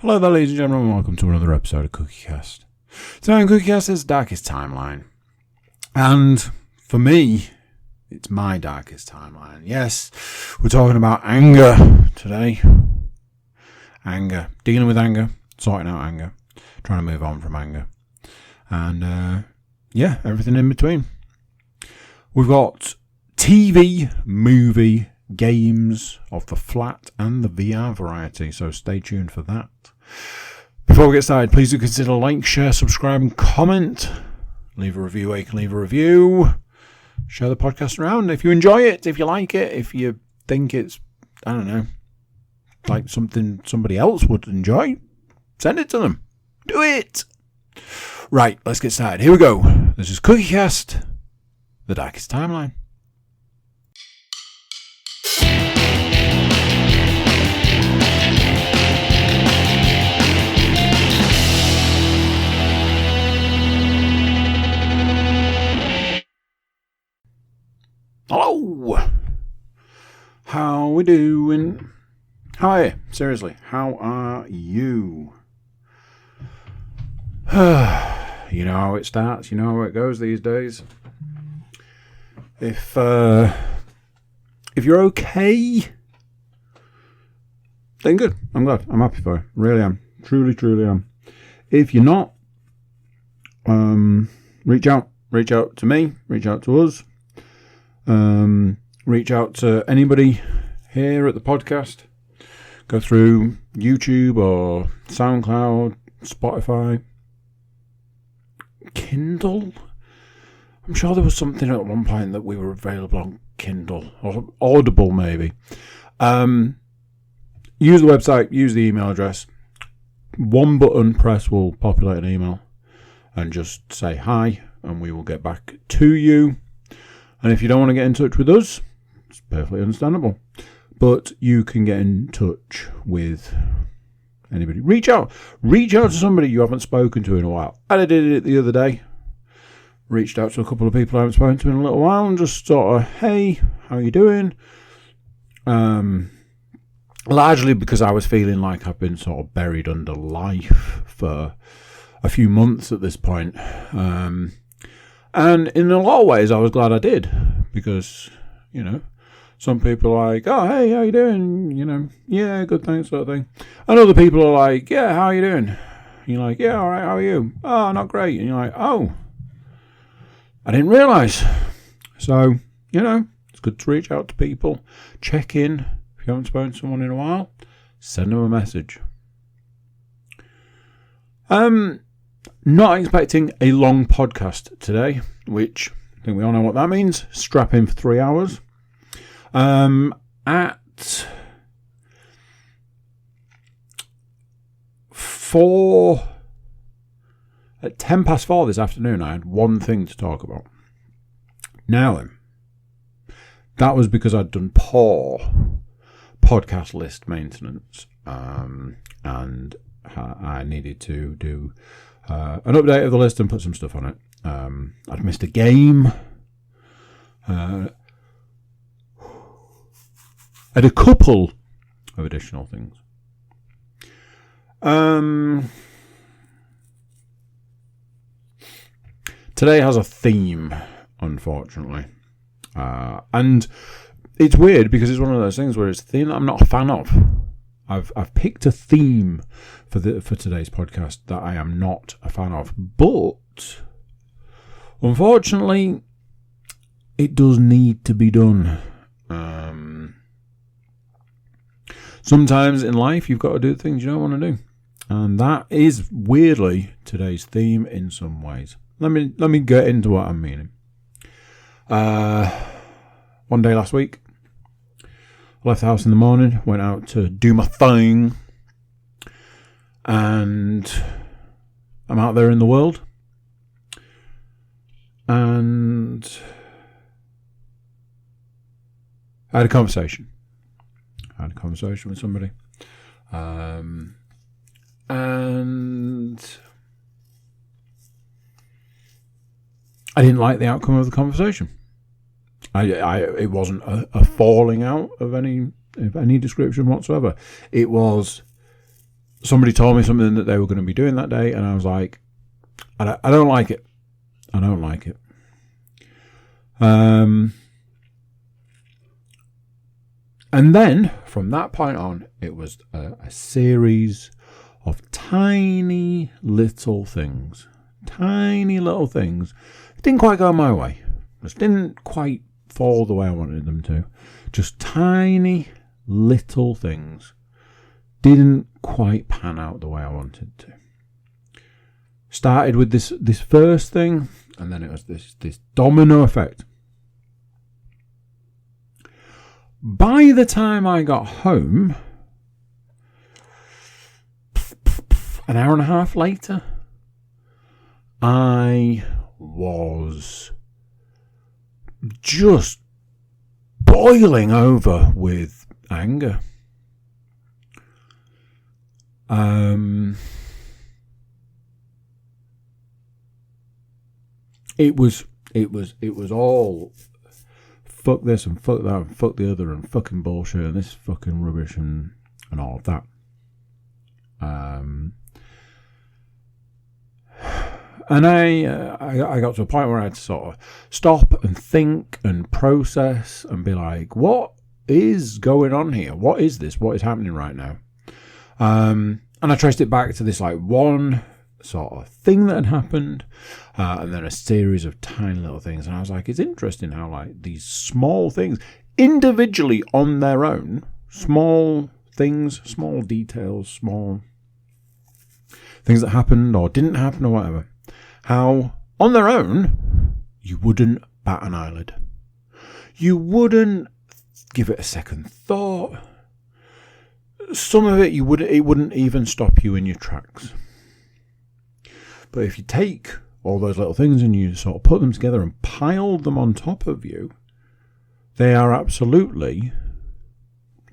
Hello there, ladies and gentlemen, and welcome to another episode of CookieCast. Today on CookieCast is Darkest Timeline. And for me, it's my darkest timeline. Yes, we're talking about anger today. Anger. Dealing with anger. Sorting out anger. Trying to move on from anger. And, everything in between. We've got TV, movie, games of the flat and the VR variety, so stay tuned for that. Before we get started, please do consider like, share, subscribe and comment. Leave a review where you can leave a review. Share the podcast around if you enjoy it, if you like it, if you think it's, like something somebody else would enjoy. Send it to them. Do it! Right, let's get started. Here we go. This is CookieCast, the Darkest Timeline. Hello! How we doing? How are you? Seriously, how are you? You know how it starts, you know how it goes these days. If you're okay, then good. I'm glad. I'm happy for you. Really am. Truly am. If you're not, reach out. Reach out to me. Reach out to us. Reach out to anybody here at the podcast. Go through YouTube or SoundCloud, Spotify, Kindle. I'm sure there was something at one point that we were available on Kindle or Audible maybe. Use the website, use the email address. One button press will populate an email and just say hi and we will get back to you. And if you don't want to get in touch with us, it's perfectly understandable. But you can get in touch with anybody. Reach out to somebody you haven't spoken to in a while. I did it the other day. Reached out to a couple of people I haven't spoken to in a little while and just sort of, hey, how are you doing? Largely because I was feeling like I've been sort of buried under life for a few months at this point. And in a lot of ways, I was glad I did because, some people are like, oh, hey, how you doing? Yeah, good, thanks, sort of thing. And other people are like, yeah, how are you doing? And you're like, yeah, all right, how are you? Oh, not great. And you're like, oh, I didn't realise. So, it's good to reach out to people, check in. If you haven't spoken to someone in a while, send them a message. Not expecting a long podcast today, which I think we all know what that means. Strap in for 3 hours. At 10 past 4 this afternoon, I had one thing to talk about. Now then, that was because I'd done poor podcast list maintenance, and I needed to do an update of the list and put some stuff on it. I'd missed a game. I had a couple of additional things. Today has a theme, unfortunately. And it's weird because it's one of those things where it's a theme that I'm not a fan of. I've picked a theme for today's podcast that I am not a fan of, but unfortunately, it does need to be done. Sometimes in life, you've got to do things you don't want to do, and that is weirdly today's theme in some ways. Let me get into what I'm meaning. One day last week, I left the house in the morning, went out to do my thing, and I'm out there in the world, and I had a conversation. With somebody, and I didn't like the outcome of the conversation. It wasn't a falling out of any description whatsoever. It was somebody told me something that they were going to be doing that day, and I was like, I don't like it. I don't like it. And then from that point on, it was a series of tiny little things. Tiny little things. It didn't quite go my way. Just didn't quite fall the way I wanted them to. Just tiny little things. Didn't quite pan out the way I wanted to. Started with this first thing, and then it was this domino effect. By the time I got home, an hour and a half later, I was just boiling over with anger. It was all fuck this and fuck that and fuck the other and fucking bullshit and this fucking rubbish and all of that. And I got to a point where I had to sort of stop and think and process and be like, what is going on here? What is this? What is happening right now? And I traced it back to this like one sort of thing that had happened, and then a series of tiny little things. And I was like, it's interesting how like these small things, individually on their own, small things, small details, small things that happened or didn't happen or whatever, how on their own you wouldn't bat an eyelid. You wouldn't give it a second thought. Some of it it wouldn't even stop you in your tracks. But if you take all those little things and you sort of put them together and pile them on top of you, they are absolutely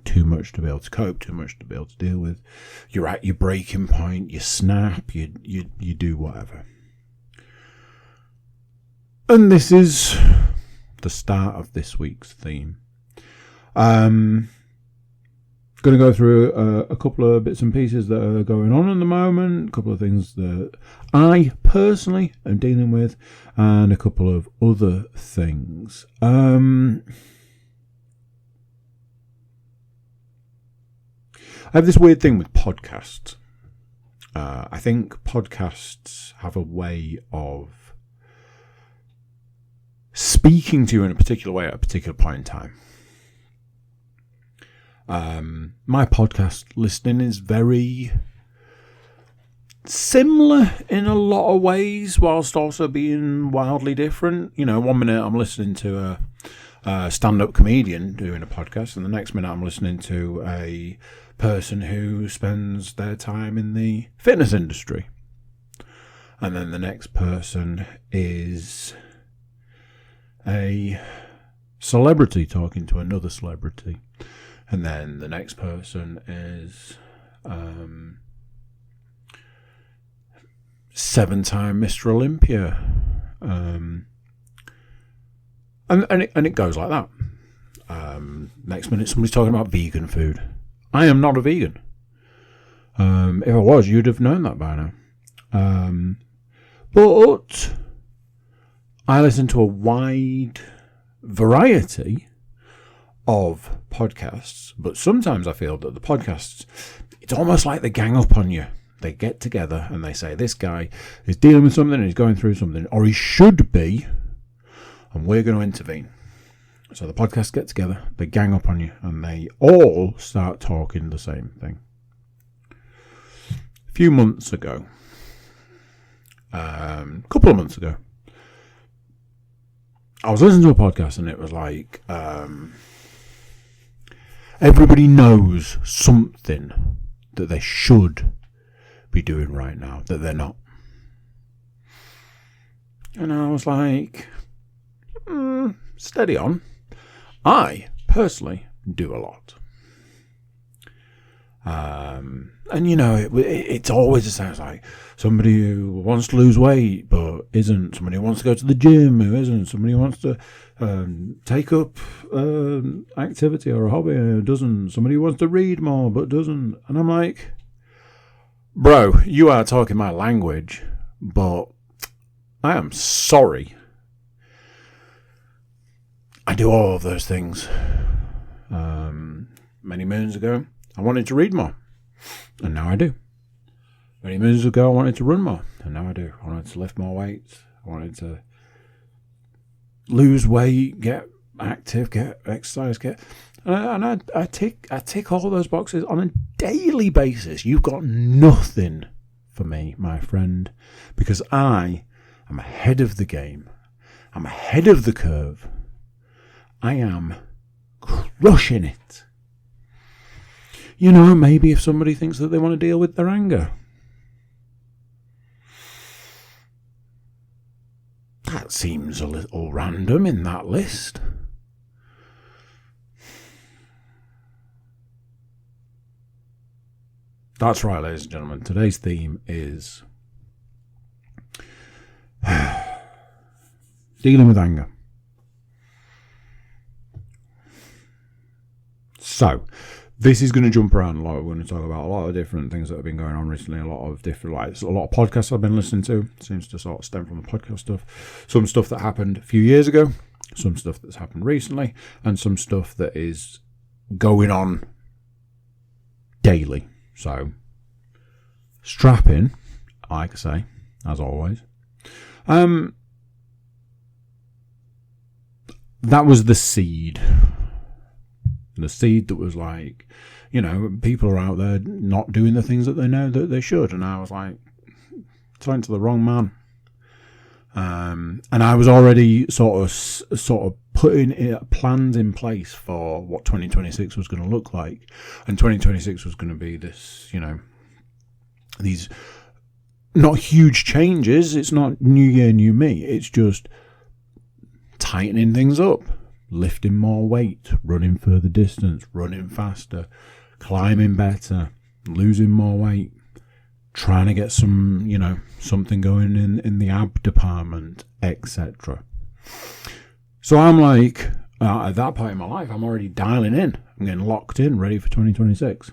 too much to be able to cope, too much to be able to deal with. You're at your breaking point, you snap, you do whatever. And this is the start of this week's theme. Going to go through a couple of bits and pieces that are going on at the moment, a couple of things that I personally am dealing with, and a couple of other things. I have this weird thing with podcasts. I think podcasts have a way of speaking to you in a particular way at a particular point in time. My podcast listening is very similar in a lot of ways, whilst also being wildly different. You know, 1 minute I'm listening to a stand-up comedian doing a podcast, and the next minute I'm listening to a person who spends their time in the fitness industry. And then the next person is a celebrity talking to another celebrity. And then the next person is 7-time Mr. Olympia. And it goes like that. Next minute somebody's talking about vegan food. I am not a vegan. If I was, you'd have known that by now. But I listen to a wide variety of podcasts, but sometimes I feel that the podcasts, it's almost like they gang up on you. They get together and they say, this guy is dealing with something and he's going through something, or he should be, and we're going to intervene. So the podcasts get together, they gang up on you, and they all start talking the same thing. A few months ago, couple of months ago, I was listening to a podcast and it was like, everybody knows something that they should be doing right now that they're not. And I was like, steady on. I personally do a lot. And you know, it's always the same. It's like somebody who wants to lose weight but isn't, somebody who wants to go to the gym who isn't, somebody who wants to take up activity or a hobby who doesn't, somebody who wants to read more but doesn't. And I'm like, Bro, you are talking my language, but I am sorry. I do all of those things. Many moons ago, I wanted to read more, and now I do. Many moons ago, I wanted to run more, and now I do. I wanted to lift more weights. I wanted to lose weight, get active, get exercise, and I tick all those boxes on a daily basis. You've got nothing for me, my friend, because I am ahead of the game. I'm ahead of the curve. I am crushing it. You know, maybe if somebody thinks that they want to deal with their anger, that seems a little random in that list. That's right, ladies and gentlemen. Today's theme is dealing with anger. So, this is going to jump around a lot. We're going to talk about a lot of different things that have been going on recently. A lot of podcasts I've been listening to. Seems to sort of stem from the podcast stuff. Some stuff that happened a few years ago. Some stuff that's happened recently. And some stuff that is going on daily. So, strap in, like I say, as always. That was the seed. The seed that was like, you know, people are out there not doing the things that they know that they should. And I was like, talking to the wrong man. And I was already sort of putting plans in place for what 2026 was going to look like. And 2026 was going to be this, you know, these not huge changes. It's not new year, new me. It's just tightening things up. Lifting more weight, running further distance, running faster, climbing better, losing more weight, trying to get some, you know, something going in the ab department, etc. So I'm like, at that point in my life, I'm already dialing in. I'm getting locked in, ready for 2026.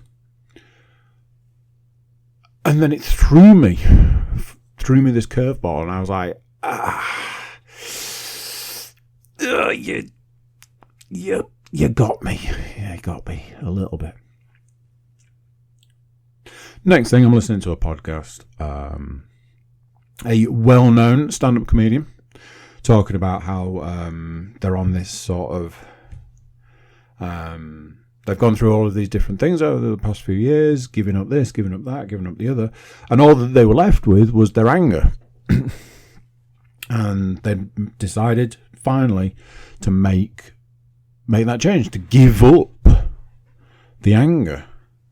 And then it threw me this curveball, and I was like, You got me. Yeah, you got me a little bit. Next thing, I'm listening to a podcast. A well-known stand-up comedian talking about how they're on this sort of... they've gone through all of these different things over the past few years, giving up this, giving up that, giving up the other. And all that they were left with was their anger. And they decided, finally, to make that change, to give up the anger.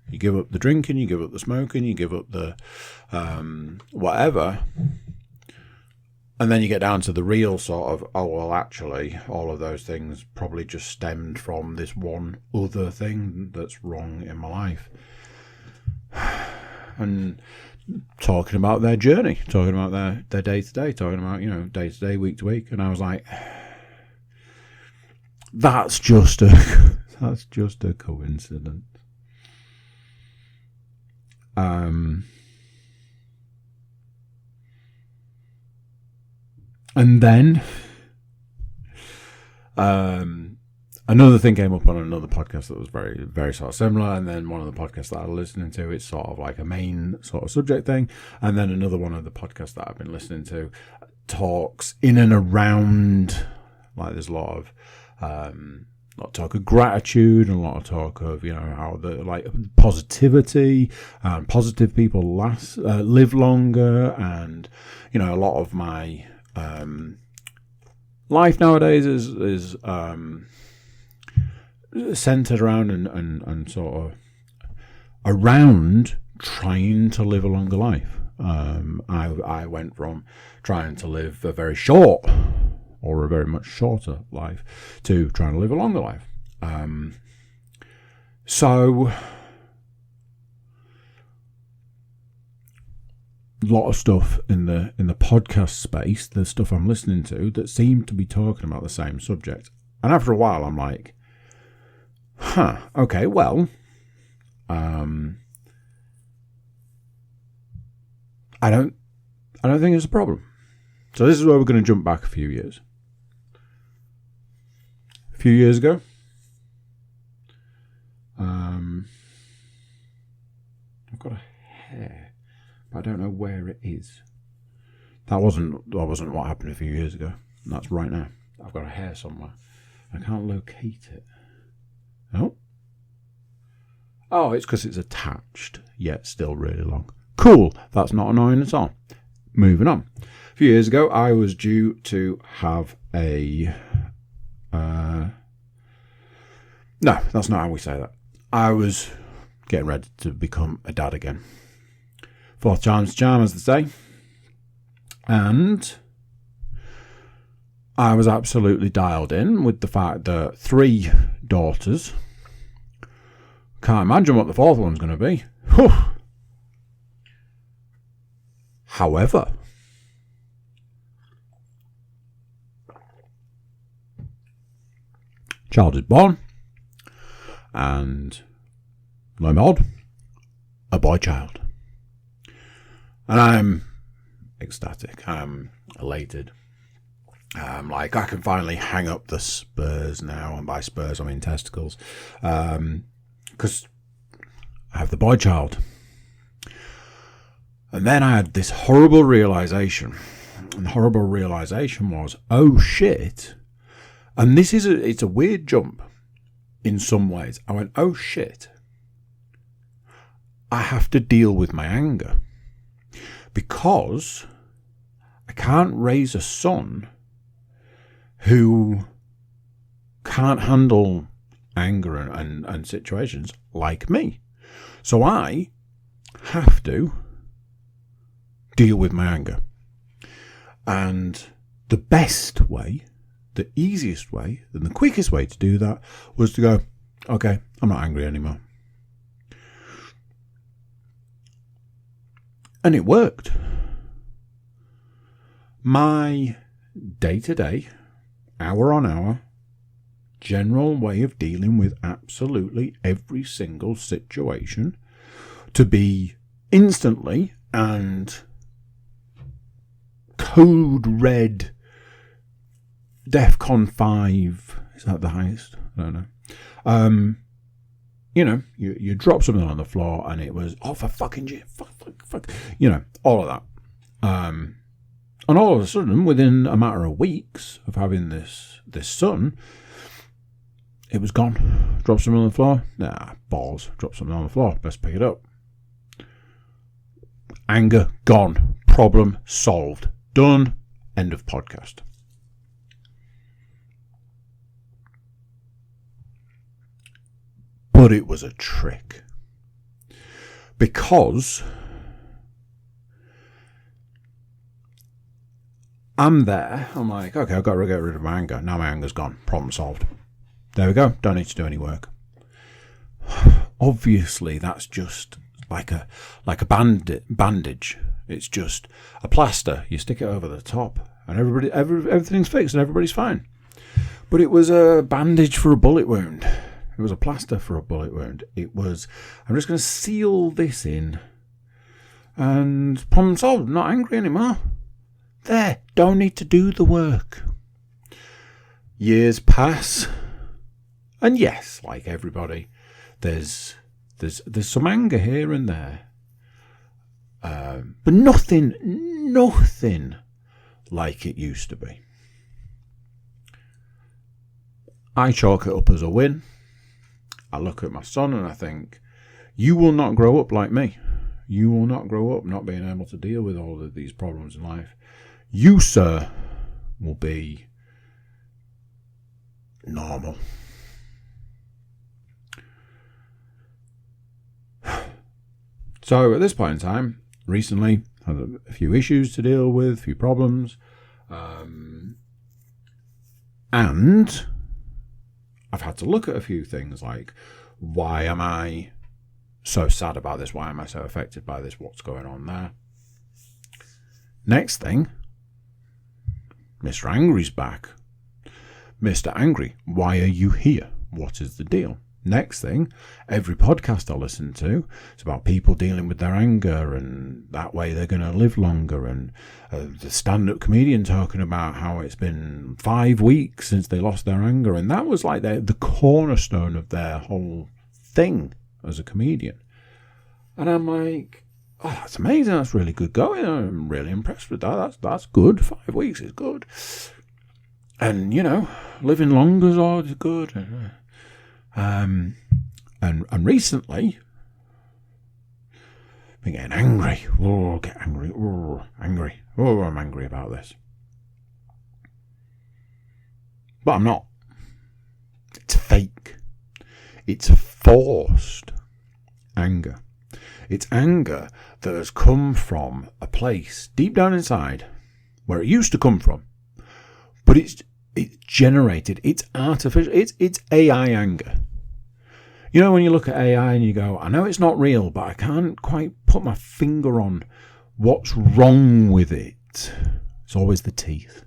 You give up the drinking, you give up the smoking, you give up the whatever, and then you get down to the real sort of, oh, well, actually, all of those things probably just stemmed from this one other thing that's wrong in my life. And talking about their journey, talking about their day-to-day, talking about, you know, day-to-day, week-to-week, and I was like... That's just a coincidence. And then another thing came up on another podcast that was very, very sort of similar, and then one of the podcasts that I was listening to, it's sort of like a main sort of subject thing, and then another one of the podcasts that I've been listening to talks in and around, like there's a lot of talk of gratitude and a lot of talk of, you know, how the like positivity and positive people live longer, and you know, a lot of my life nowadays is centered around and sort of around trying to live a longer life. I went from trying to live a very short or a very much shorter life to trying to live a longer life. So a lot of stuff in the podcast space, the stuff I'm listening to, that seem to be talking about the same subject. And after a while, I'm like, okay, well, I don't think it's a problem. So this is where we're going to jump back a few years. A few years ago, I've got a hair, but I don't know where it is. That wasn't what happened a few years ago. That's right now. I've got a hair somewhere. I can't locate it. Oh, it's because it's attached, yet still really long. Cool. That's not annoying at all. Moving on. A few years ago, I was due to have a... No, that's not how we say that. I was getting ready to become a dad again. Fourth time's the charm, as they say. And I was absolutely dialed in with the fact that 3 daughters. Can't imagine what the 4th one's going to be. Whew. However, child is born, and lo and behold, a boy child. And I'm ecstatic. I'm elated. I can finally hang up the spurs now, and by spurs I mean testicles, because I have the boy child. And then I had this horrible realization, and the horrible realization was, oh shit. And it's a weird jump in some ways. I went, oh shit. I have to deal with my anger, because I can't raise a son who can't handle anger and situations like me. So I have to deal with my anger. And the best way, the easiest way, and the quickest way to do that was to go, okay, I'm not angry anymore. And it worked. My day-to-day, hour-on-hour, general way of dealing with absolutely every single situation to be instantly and code red DEFCON 5, is that the highest? I don't know. You drop something on the floor and it was, oh, for fucking shit, fuck, all of that. And all of a sudden, within a matter of weeks of having this son, it was gone. Drop something on the floor. Nah, balls. Drop something on the floor. Best pick it up. Anger, gone. Problem solved. Done. End of podcast. But it was a trick. Because I'm there. I'm like, okay, I've got to get rid of my anger. Now my anger's gone. Problem solved. There we go. Don't need to do any work. Obviously, that's just like a bandage. It's just a plaster. You stick it over the top, and everything's fixed, and everybody's fine. But it was a bandage for a bullet wound. It was a plaster for a bullet wound. It was, I'm just going to seal this in, and problem solved. I'm not angry anymore. There. Don't need to do the work. Years pass. And yes, like everybody, there's some anger here and there, but nothing like it used to be. I chalk it up as a win. I look at my son and I think, you will not grow up like me. You will not grow up not being able to deal with all of these problems in life. You, sir, will be normal. So at this point in time, recently, I had a few issues to deal with, a few problems, and I've had to look at a few things like, why am I so sad about this? Why am I so affected by this? What's going on there? Next thing, Mr. Angry's back. Mr. Angry, why are you here? What is the deal? Next thing, every podcast I listen to, it's about people dealing with their anger, and that way they're going to live longer. And the stand-up comedian talking about how it's been 5 weeks since they lost their anger, and that was like the cornerstone of their whole thing as a comedian. And I'm like, oh, that's amazing. That's really good going. I'm really impressed with that. That's good. 5 weeks is good. And, you know, living longer is always good. And recently, been getting angry. Oh, get angry. Oh, angry. Oh, I'm angry about this. But I'm not. It's fake. It's forced anger. It's anger that has come from a place deep down inside where it used to come from. But it's generated, it's artificial, it's AI anger. You know, when you look at AI and you go, I know it's not real, but I can't quite put my finger on what's wrong with it. It's always the teeth.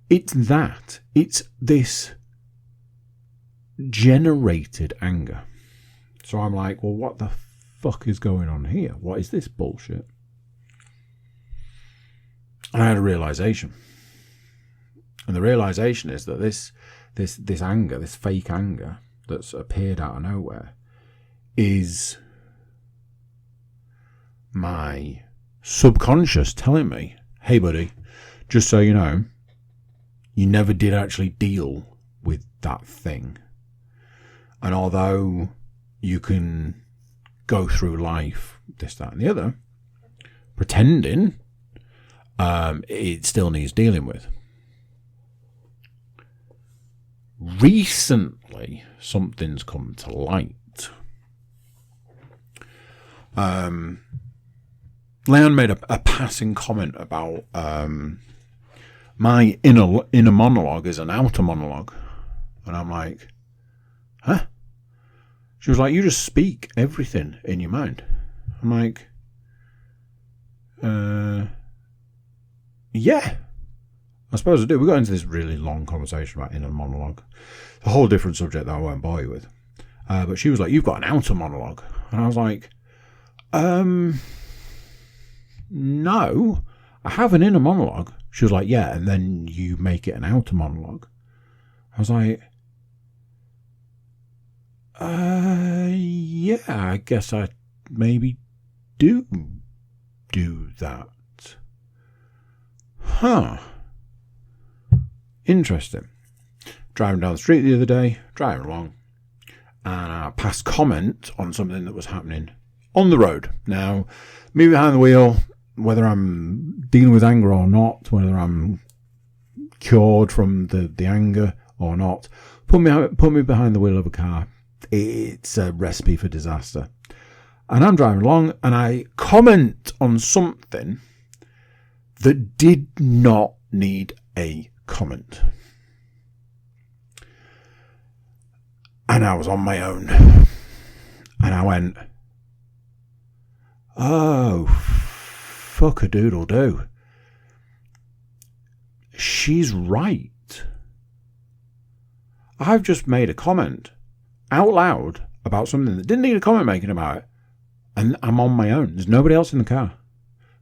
It's that. It's this generated anger. So I'm like, well, what the fuck is going on here? What is this bullshit? And I had a realization. And the realization is that this anger, this fake anger that's appeared out of nowhere, is my subconscious telling me, hey buddy, just so you know, you never did actually deal with that thing. And although you can go through life, this, that and the other, pretending, it still needs dealing with. Recently, something's come to light. Leon made a passing comment about my inner monologue is an outer monologue. And I'm like, huh? She was like, you just speak everything in your mind. I'm like, yeah. I suppose I do. We got into this really long conversation about inner monologue. A whole different subject that I won't bore you with. But she was like, you've got an outer monologue. And I was like, no, I have an inner monologue. She was like, yeah, and then you make it an outer monologue. I was like, yeah, I guess I maybe do that. Huh. Interesting. Driving down the street the other day, driving along, and I passed comment on something that was happening on the road. Now, me behind the wheel, whether I'm dealing with anger or not, whether I'm cured from the anger or not, put me behind the wheel of a car. It's a recipe for disaster. And I'm driving along, and I comment on something that did not need a comment. And I was on my own. And I went, oh, fuck-a-doodle-doo. She's right. I've just made a comment out loud about something that didn't need a comment making about it. And I'm on my own. There's nobody else in the car.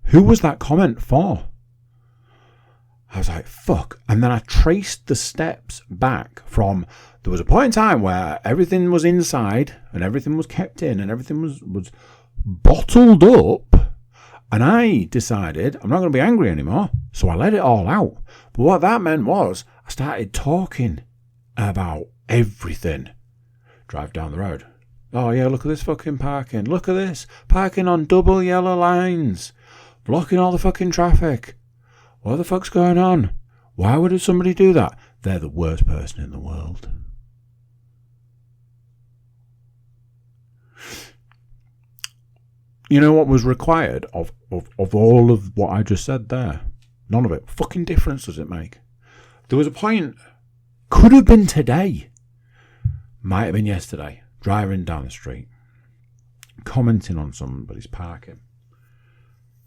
Who was that comment for? I was like, fuck. And then I traced the steps back from, there was a point in time where everything was inside and everything was kept in and everything was bottled up. And I decided I'm not going to be angry anymore. So I let it all out. But what that meant was I started talking about everything. Drive down the road. Oh yeah, look at this fucking parking. Look at this. Parking on double yellow lines. Blocking all the fucking traffic. What the fuck's going on? Why would somebody do that? They're the worst person in the world. You know what was required of all of what I just said there? None of it. Fucking difference does it make? There was a point, could have been today, might have been yesterday, driving down the street, commenting on somebody's parking,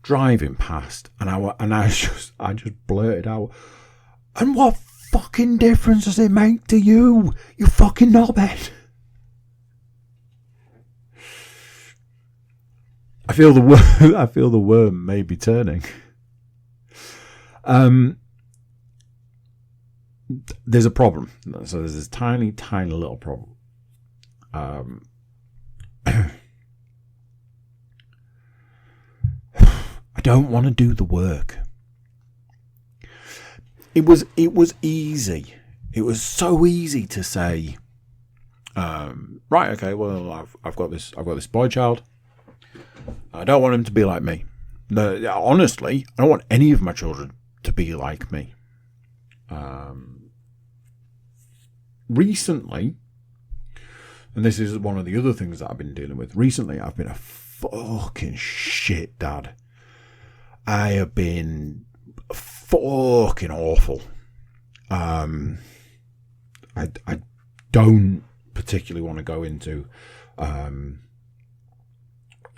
driving past, and I just blurted out, and what fucking difference does it make to you? You fucking knobhead. I feel the worm. I feel the worm may be turning. There's a problem. So there's this tiny, tiny little problem. I don't want to do the work. It was easy. It was so easy to say, right, okay, well, I've got this boy child. I don't want him to be like me. No, honestly, I don't want any of my children to be like me. Recently, and this is one of the other things that I've been dealing with. Recently, I've been a fucking shit dad. I have been fucking awful. I don't particularly want to go into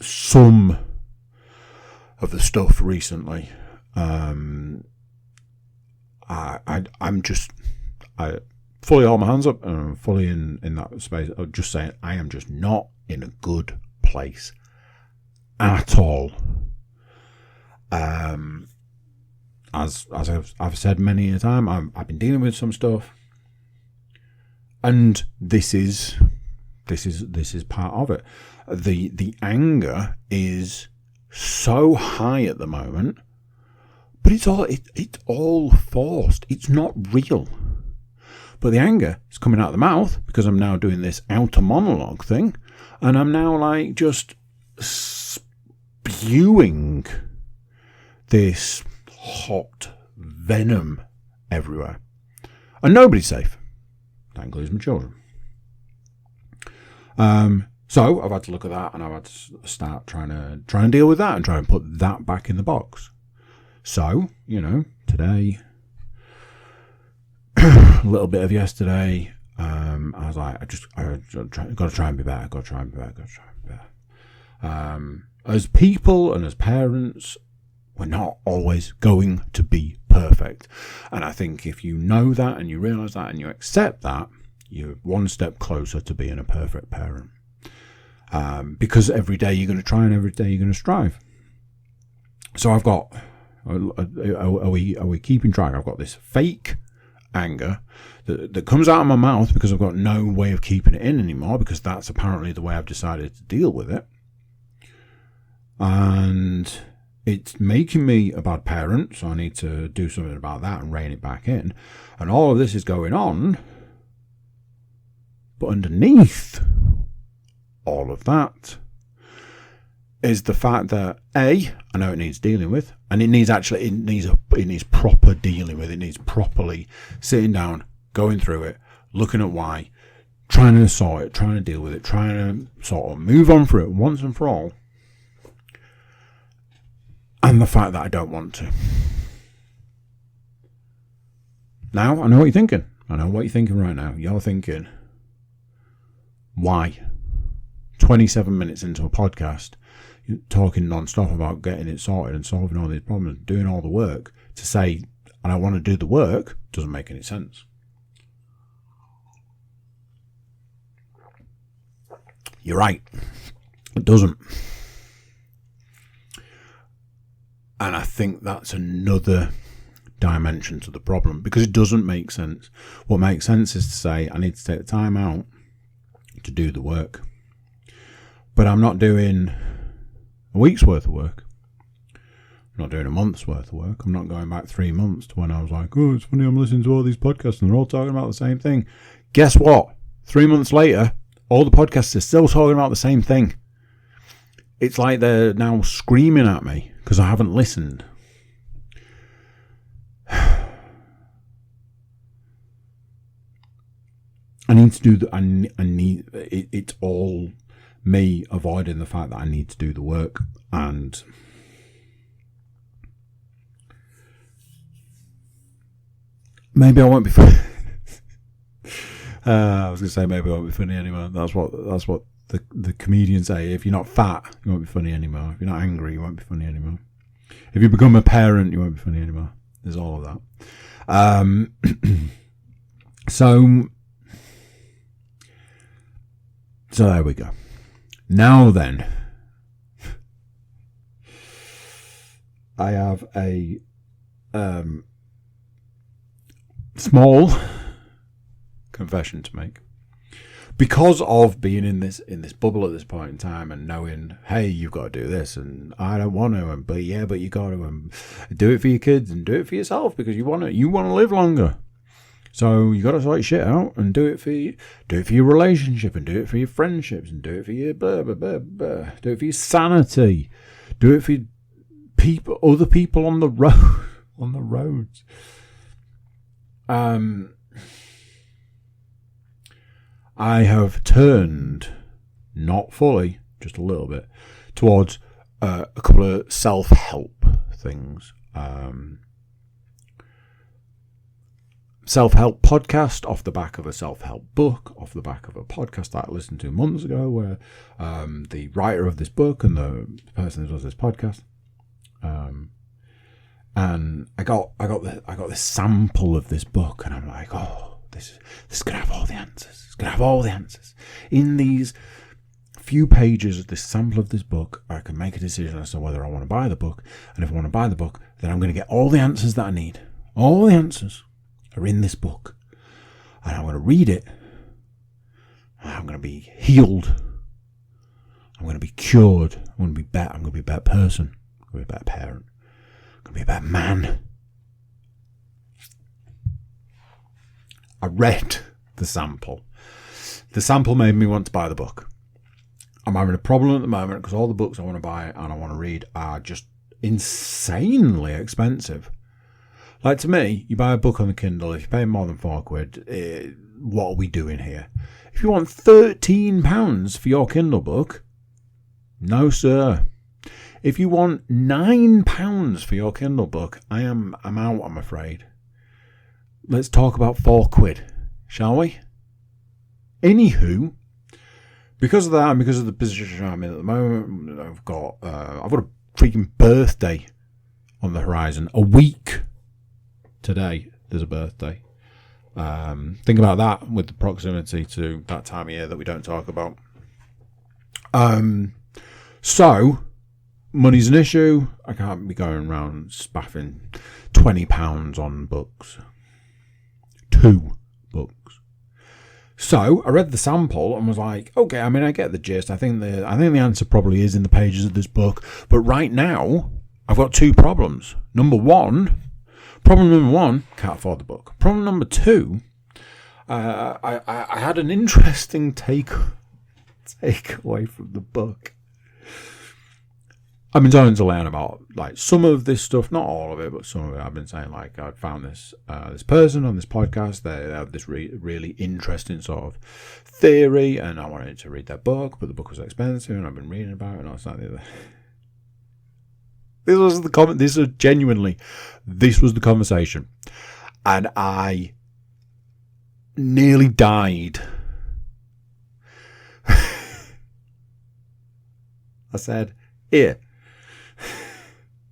some of the stuff recently. I'm fully hold my hands up and I'm fully in that space of just saying I am just not in a good place at all. As I've said many a time, I've been dealing with some stuff, and this is part of it. The anger is so high at the moment, but it's all forced. It's not real. But the anger is coming out of the mouth because I'm now doing this outer monologue thing, and I'm now like just spewing this hot venom everywhere, and nobody's safe. That includes my children. So I've had to look at that, and I've had to start trying to deal with that and try and put that back in the box. So today, a little bit of yesterday, I was like, I got to try and be better. Got to try and be better. As people and as parents, we're not always going to be perfect. And I think if you know that and you realise that and you accept that, you're one step closer to being a perfect parent. Because every day you're going to try and every day you're going to strive. So I've got, are we keeping track? I've got this fake anger that comes out of my mouth because I've got no way of keeping it in anymore, because that's apparently the way I've decided to deal with it. And it's making me a bad parent, so I need to do something about that and rein it back in. And all of this is going on, but underneath all of that is the fact that I know it needs dealing with, and it needs proper dealing with. It needs properly sitting down, going through it, looking at why, trying to sort it, trying to deal with it, trying to sort of move on for it once and for all. And the fact that I don't want to. Now, I know what you're thinking. I know what you're thinking right now. You're thinking, why? 27 minutes into a podcast, you're talking non-stop about getting it sorted and solving all these problems, doing all the work, to say, I don't want to do the work, doesn't make any sense. You're right. It doesn't. And I think that's another dimension to the problem, because it doesn't make sense. What makes sense is to say, I need to take the time out to do the work. But I'm not doing a week's worth of work. I'm not doing a month's worth of work. I'm not going back 3 months to when I was like, oh, it's funny, I'm listening to all these podcasts and they're all talking about the same thing. Guess what? 3 months later, all the podcasts are still talking about the same thing. It's like they're now screaming at me because I haven't listened. I need to do the. I need it. It's all me avoiding the fact that I need to do the work, and maybe I won't be funny. I was going to say maybe I won't be funny anymore. That's what the comedians say. If you're not fat, you won't be funny anymore. If you're not angry, you won't be funny anymore. If you become a parent, you won't be funny anymore. There's all of that. So there we go. Now then, I have a small confession to make. Because of being in this bubble at this point in time and knowing, hey, you've got to do this, and I don't want to, but you got to, and do it for your kids and do it for yourself because you want to live longer. So you got to sort your shit out and do it for your relationship and do it for your friendships and do it for your blah, blah, blah, blah. Do it for your sanity. Do it for other people on the roads. I have turned, not fully, just a little bit, towards a couple of self-help things. Self-help podcast off the back of a self-help book, off the back of a podcast that I listened to months ago, where the writer of this book and the person who does this podcast, and I got this sample of this book, and I'm like, oh, this is gonna have all the answers. It's gonna have all the answers in these few pages of this sample of this book. I can make a decision as to whether I want to buy the book, and if I want to buy the book, then I'm going to get all the answers that I need. All the answers are in this book, and I'm going to read it. I'm going to be healed. I'm going to be cured. I'm going to be better. I'm going to be a better person. I'm going to be a better parent. I'm going to be a better man. I read the sample. The sample made me want to buy the book. I'm having a problem at the moment because all the books I want to buy and I want to read are just insanely expensive. Like, to me, you buy a book on the Kindle, if you pay more than £4, what are we doing here? If you want £13 for your Kindle book, no sir. If you want £9 for your Kindle book, I'm out, I'm afraid. Let's talk about £4, shall we? Anywho, because of that and because of the position I'm in at the moment, I've got a freaking birthday on the horizon. A week today, there's a birthday. Think about that with the proximity to that time of year that we don't talk about. So, money's an issue. I can't be going around spaffing £20 on books. 2 books. So I read the sample and was like, okay, I mean, I get the gist. I think the answer probably is in the pages of this book. But right now, I've got 2 problems. Problem number one, can't afford the book. Problem number 2, I had an interesting takeaway from the book. I've been talking to Leanne about like some of this stuff, not all of it, but some of it. I've been saying like I'd found this person on this podcast. They have this really interesting sort of theory, and I wanted to read their book, but the book was expensive, and I've been reading about it, and I was like, this was the comment. This was the conversation, and I nearly died. I said, "Here."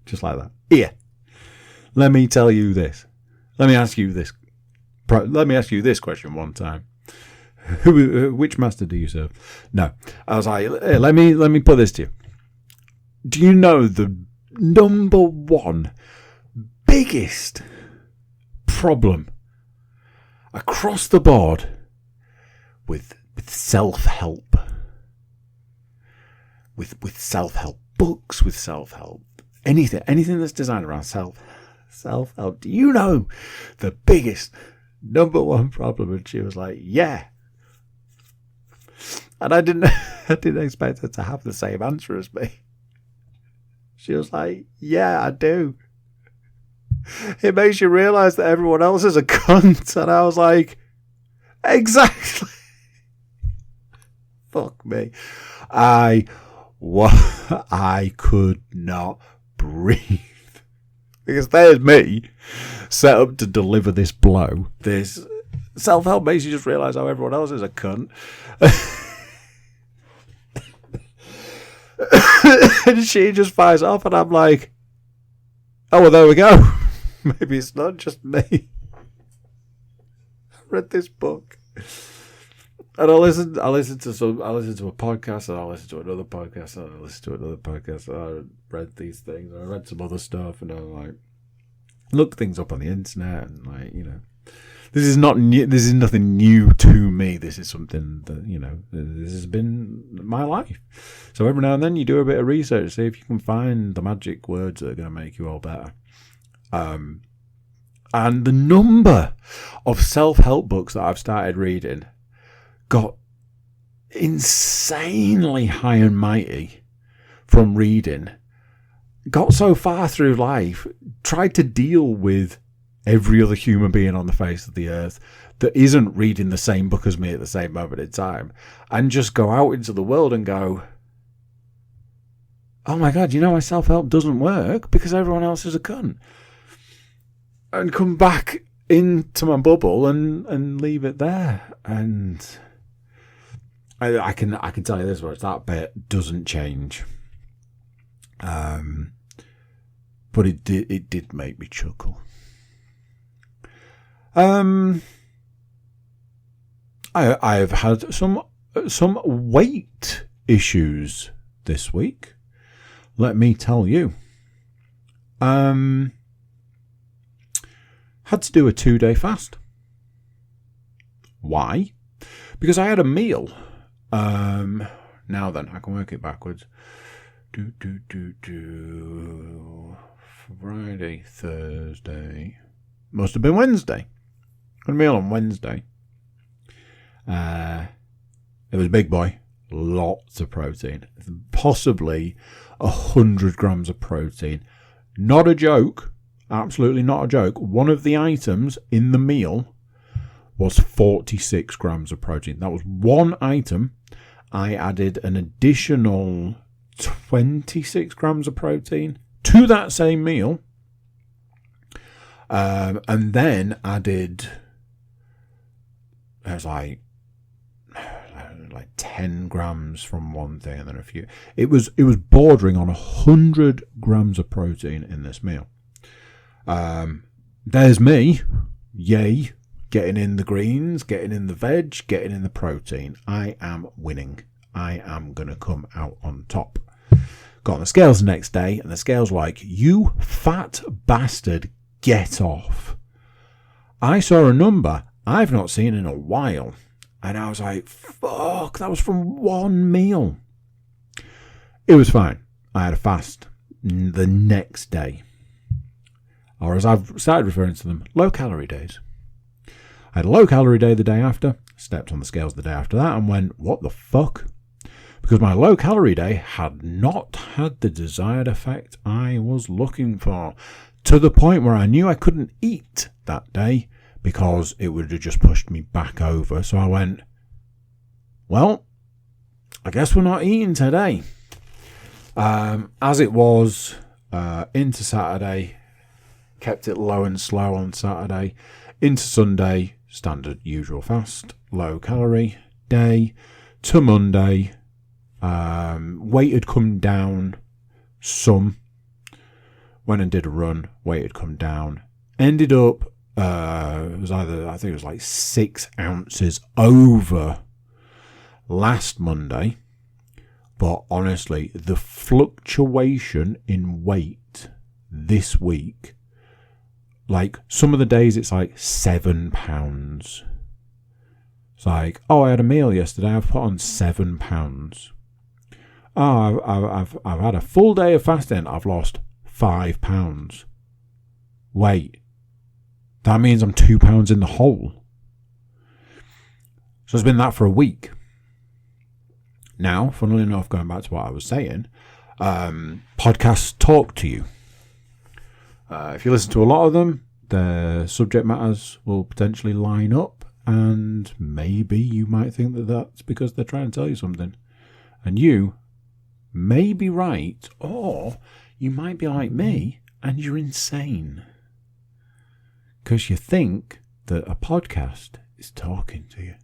Just like that. Here. Let me tell you this. Let me ask you this question one time. Which master do you serve? No. I was like, hey, let me put this to you. Do you know the number one biggest problem across the board with self-help? With self-help books, with self-help anything that's designed around self-help. Do you know the biggest number one problem? And she was like, yeah. And I didn't expect her to have the same answer as me. She was like, yeah, I do. It makes you realise that everyone else is a cunt. And I was like, exactly. Fuck me. I could not breathe. Because there's me, set up to deliver this blow. This self-help makes you just realise how everyone else is a cunt. And she just fires off, and I'm like, oh, well, there we go. Maybe it's not just me. I read this book. And I listen to a podcast, and I listen to another podcast, and I listen to another podcast, and I read these things, and I read some other stuff, and I like look things up on the internet, and like, you know, this is not new. This is nothing new to me. This is something that, you know, this has been my life. So every now and then you do a bit of research, see if you can find the magic words that are going to make you all better. And the number of self-help books that I've started reading got insanely high and mighty from reading. Got so far through life, tried to deal with every other human being on the face of the earth that isn't reading the same book as me at the same moment in time, and just go out into the world and go, oh my God, you know, my self-help doesn't work because everyone else is a cunt. And come back into my bubble and leave it there. And I can tell you this much, that bit doesn't change. But it did make me chuckle. I have had some weight issues this week. Let me tell you. Had to do a 2-day fast. Why? Because I had a meal. Now then, I can work it backwards. Friday, Thursday. Must have been Wednesday. Had a meal on Wednesday. It was a big boy. Lots of protein. Possibly 100 grams of protein. Not a joke. Absolutely not a joke. One of the items in the meal was 46 grams of protein. That was one item. I added an additional 26 grams of protein to that same meal. And then added, it was like 10 grams from one thing and then a few. It was bordering on 100 grams of protein in this meal. There's me, yay, getting in the greens, getting in the veg, getting in the protein. I am winning. I am going to come out on top. Got on the scales the next day, and the scales like, you fat bastard, get off. I saw a number I've not seen in a while, and I was like, fuck, that was from one meal. It was fine. I had a fast the next day. Or as I've started referring to them, low-calorie days. I had a low-calorie day the day after, stepped on the scales the day after that, and went, what the fuck? Because my low-calorie day had not had the desired effect I was looking for, to the point where I knew I couldn't eat that day because it would have just pushed me back over. So I went, well, I guess we're not eating today. As it was, into Saturday, kept it low and slow on Saturday. Into Sunday, standard usual fast, low calorie day. To Monday, weight had come down some. Went and did a run, weight had come down. Ended up, it was either, I think it was like 6 ounces over last Monday. But honestly, the fluctuation in weight this week, like some of the days it's like 7 pounds. It's like, oh, I had a meal yesterday, I've put on 7 pounds. Oh, I've had a full day of fasting, I've lost 5 pounds. Wait, that means I'm 2 pounds in the hole. So it's been that for a week. Now, funnily enough, going back to what I was saying, podcasts talk to you. If you listen to a lot of them, the subject matters will potentially line up, and maybe you might think that that's because they're trying to tell you something. And you may be right, or you might be like me, and you're insane. Because you think that a podcast is talking to you.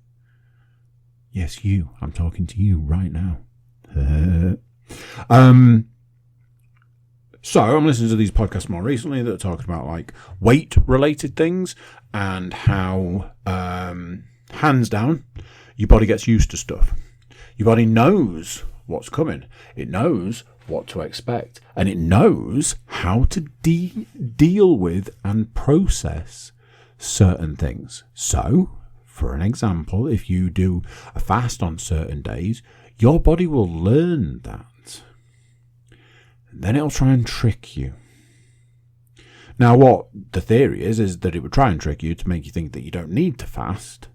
Yes, you. I'm talking to you right now. So I'm listening to these podcasts more recently that are talking about like weight related things and how, hands down, your body gets used to stuff. Your body knows what's coming. It knows what to expect. And it knows how to deal with and process certain things. So, for an example, if you do a fast on certain days, your body will learn that. And then it'll try and trick you. Now, what the theory is that it would try and trick you to make you think that you don't need to fast.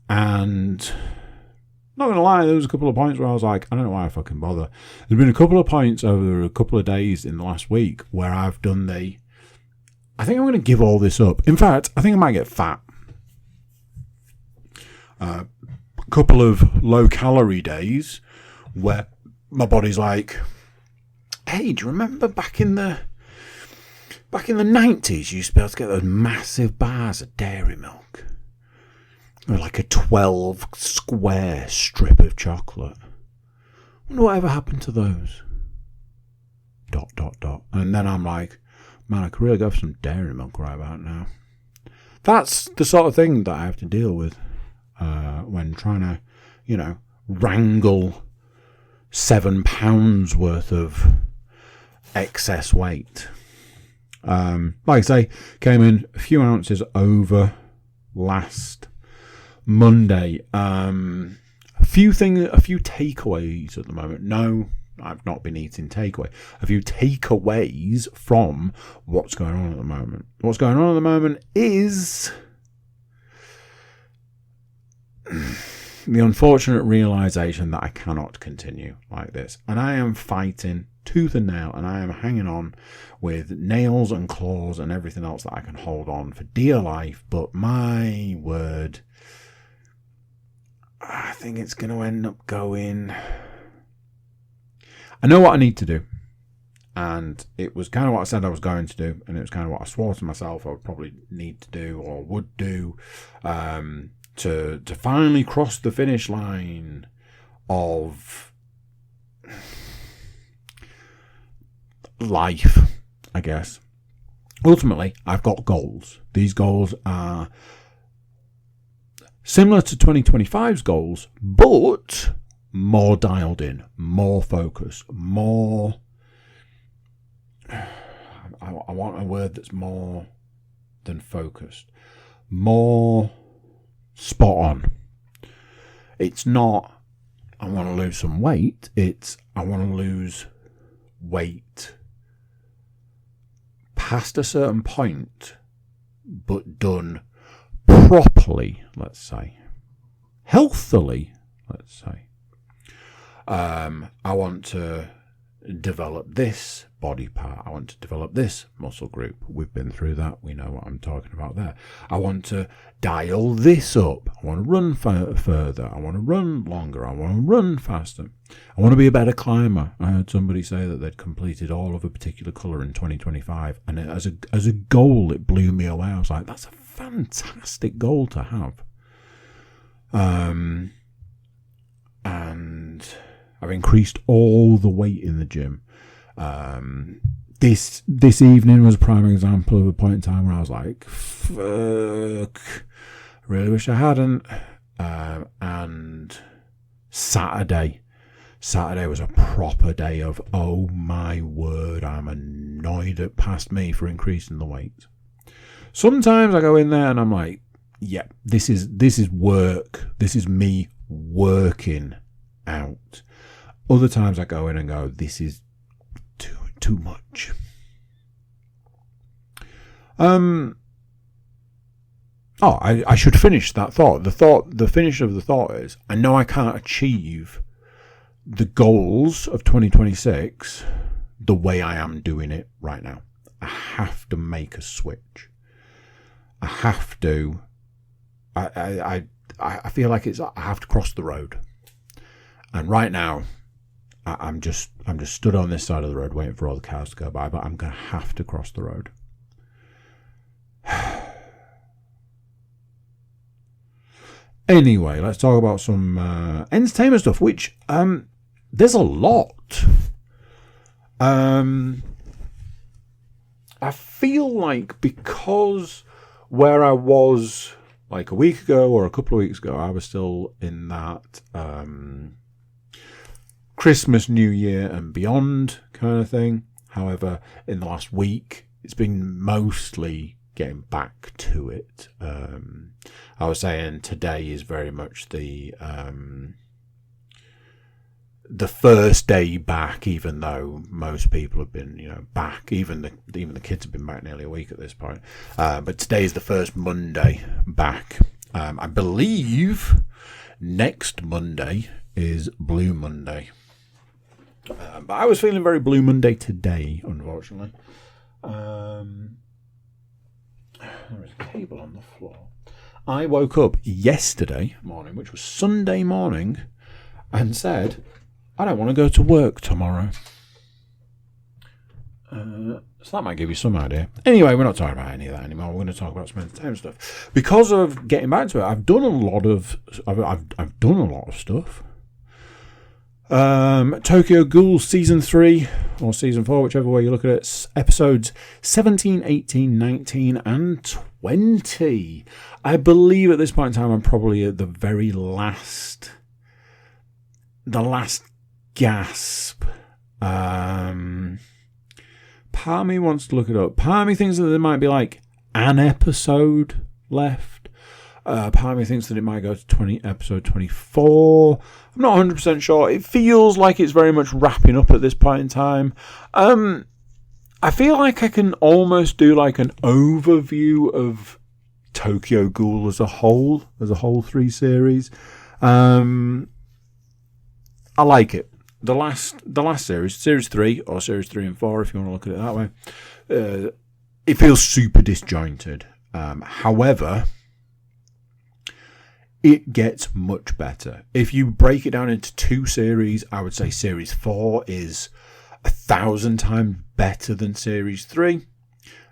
And not going to lie, there was a couple of points where I was like, I don't know why I fucking bother. There's been a couple of points over a couple of days in the last week where I've done I think I'm going to give all this up. In fact, I think I might get fat. A couple of low-calorie days where my body's like, hey, do you remember back in the 90s, you used to be able to get those massive bars of dairy milk? Or like a 12 square strip of chocolate. I wonder whatever happened to those. ... And then I'm like, man, I could really go for some dairy milk right about now. That's the sort of thing that I have to deal with when trying to, wrangle 7 pounds worth of excess weight. Like I say, came in a few ounces over last Monday. A few takeaways at the moment. No, I've not been eating takeaway. A few takeaways from what's going on at the moment. What's going on at the moment is the unfortunate realization that I cannot continue like this. And I am fighting tooth and nail, and I am hanging on with nails and claws and everything else that I can hold on for dear life. But my word, I think it's going to end up going... I know what I need to do. And it was kind of what I said I was going to do. And it was kind of what I swore to myself I would probably need to do or would do to finally cross the finish line of life, I guess. Ultimately, I've got goals. These goals are similar to 2025's goals, but more dialed in, more focused, more... I want a word that's more than focused. More spot on. It's not, I want to lose some weight. It's, I want to lose weight past a certain point, but done properly, let's say. Healthily, let's say. I want to develop this body part. I want to develop this muscle group. We've been through that. We know what I'm talking about there. I want to dial this up. I want to run further. I want to run longer. I want to run faster. I want to be a better climber. I heard somebody say that they'd completed all of a particular colour in 2025, and as a goal, it blew me away. I was like, that's a fantastic goal to have. And I've increased all the weight in the gym. This evening was a prime example of a point in time where I was like, fuck, really wish I hadn't. And Saturday was a proper day of, oh my word, I'm annoyed at past me for increasing the weight. Sometimes I go in there and I'm like, yeah, this is work. This is me working out. Other times I go in and go, this is too much. I should finish that thought. The finish of the thought is, I know I can't achieve the goals of 2026 the way I am doing it right now. I have to make a switch. I have to. I feel like I have to cross the road. And right now, I'm just stood on this side of the road waiting for all the cars to go by, but I'm going to have to cross the road. Anyway, let's talk about some entertainment stuff, which there's a lot. I feel like because where I was like a week ago or a couple of weeks ago, I was still in that Christmas, New Year and beyond kind of thing. However, in the last week, it's been mostly getting back to it. I was saying today is very much the first day back, even though most people have been, back. Even the kids have been back nearly a week at this point. But today is the first Monday back. I believe next Monday is Blue Monday. But I was feeling very Blue Monday today, unfortunately. There is a cable on the floor. I woke up yesterday morning, which was Sunday morning, and said, I don't want to go to work tomorrow. So that might give you some idea. Anyway, we're not talking about any of that anymore. We're going to talk about some entertainment stuff. Because of getting back to it, I've done a lot of stuff. Tokyo Ghoul Season 3 or Season 4, whichever way you look at it, episodes 17, 18, 19 and 20. I believe at this point in time I'm probably at the very last gasp. Part of me wants to look it up. Part of me thinks that there might be like an episode left. Part of me thinks that it might go to episode 24. I'm not 100% sure. It feels like it's very much wrapping up at this point in time. I feel like I can almost do like an overview of Tokyo Ghoul as a whole 3 series. I like it. The last series 3 or series 3 and 4, if you want to look at it that way, it feels super disjointed. However, it gets much better. If you break it down into 2 series, I would say series 4 is 1,000 times better than series 3.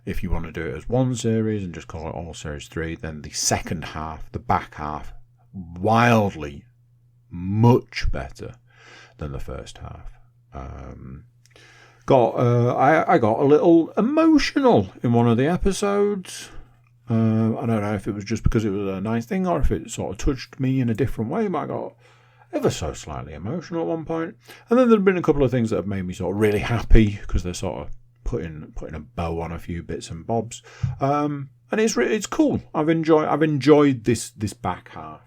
If you want to do it as one series and just call it all series 3, then the second half, the back half, wildly much better than the first half. I got a little emotional in one of the episodes. I don't know if it was just because it was a nice thing or if it sort of touched me in a different way, but I got ever so slightly emotional at one point. And then there have been a couple of things that have made me sort of really happy because they're sort of putting a bow on a few bits and bobs. And it's cool. I've enjoyed this back half.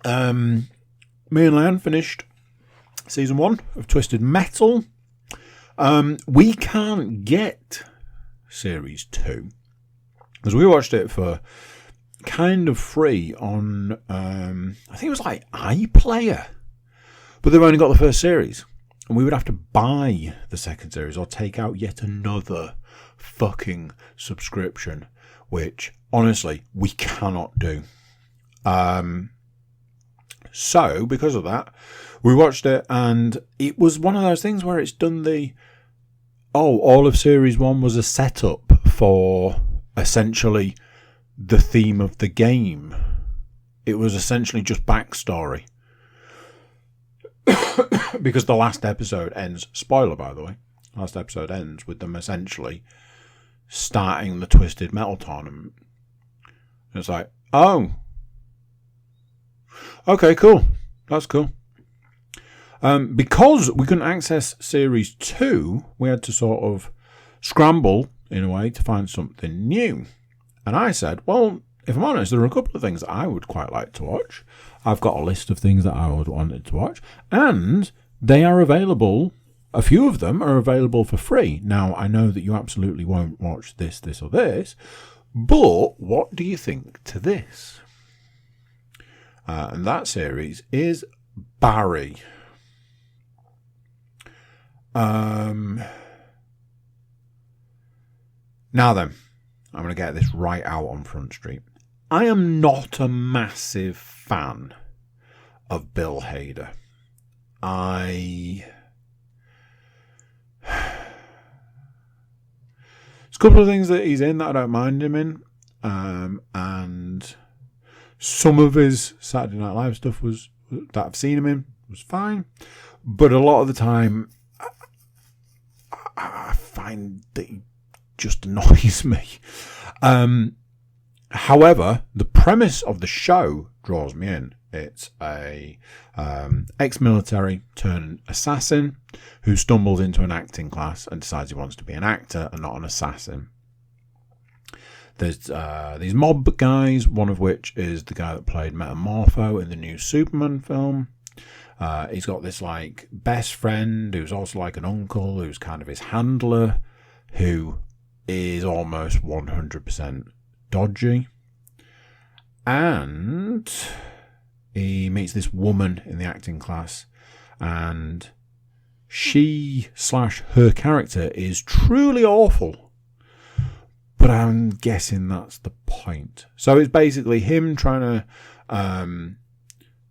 Me and Leanne finished season 1 of Twisted Metal. We can't get series 2 because we watched it for kind of free on I think it was like iPlayer, but they've only got the first series and we would have to buy the second series or take out yet another fucking subscription, which honestly we cannot do. So, because of that, we watched it, and it was one of those things where it's done all of Series 1 was a setup for essentially the theme of the game. It was essentially just backstory. Because the last episode ends, spoiler by the way, last episode ends with them essentially starting the Twisted Metal tournament. And it's like, oh, okay, cool. That's cool. Because we couldn't access Series 2, we had to sort of scramble, in a way, to find something new. And I said, well, if I'm honest, there are a couple of things that I would quite like to watch. I've got a list of things that I would want to watch. And they are available, a few of them are available for free. Now, I know that you absolutely won't watch this, this, or this. But what do you think to this? And that series is Barry. Now then, I'm going to get this right out on Front Street. I am not a massive fan of Bill Hader. There's a couple of things that he's in that I don't mind him in. And some of his Saturday Night Live stuff that I've seen him in was fine. But a lot of the time, I find that he just annoys me. However, the premise of the show draws me in. It's a ex-military turned assassin who stumbles into an acting class and decides he wants to be an actor and not an assassin. There's these mob guys, one of which is the guy that played Metamorpho in the new Superman film. He's got this like best friend who's also like an uncle, who's kind of his handler, who is almost 100% dodgy. And he meets this woman in the acting class, and she/her character is truly awful. But I'm guessing that's the point. So it's basically him trying to